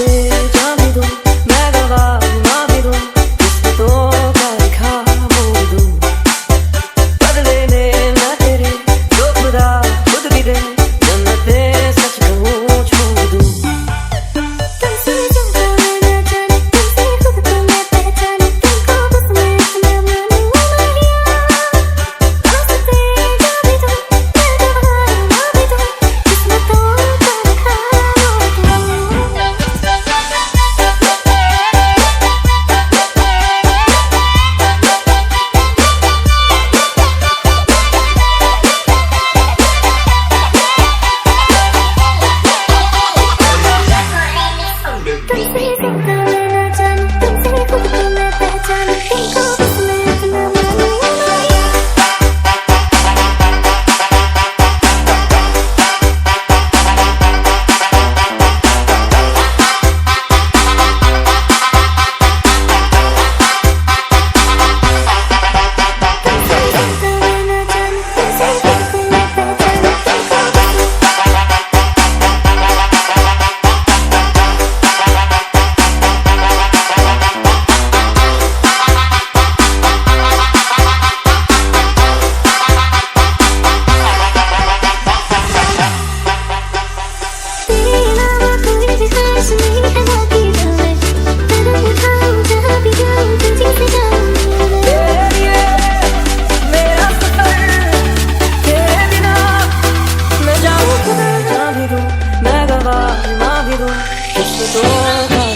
जान भी दूं, मैं गवा माँ भी दूं, इसमें तो क्या लिखा मोड़ दूं। बदले ने मैं तेरे जो खुदा खुद भी दे, जन्नते सच कहूँ छोड़ दूं। तुमसे ज्यादा मैं न जाने, तुमसे खुद को मैं पहचाने, तुमको बस मैं अपना मानूं माहिया। वास्ते जा भी दूं, मैं गवा माँ भी दूं, इसमें तो क्या लिखा मोड़ दूं। तुमसे ज्यादा मैं न जाने, तुमसे खुद को मैं पहचाने, तुमको बस मैं अपना मानूं माहिया। तुमसे ज्यादा मैं न जाने, तुमसे खुद को मैं पहचाने, तुमको बस तेरे अलावा कोई भी ख्वाहिश नहीं है बाकी हमें, कदम उठाऊं जहाँ भी जाऊं तुझी से जाऊं मैं। तेरे लिए मेरा सफर, तेरे बिना मैं जाऊँ खुदा जान भी दूं, मैं गवा माँ भी दूं, इसमें तो क्या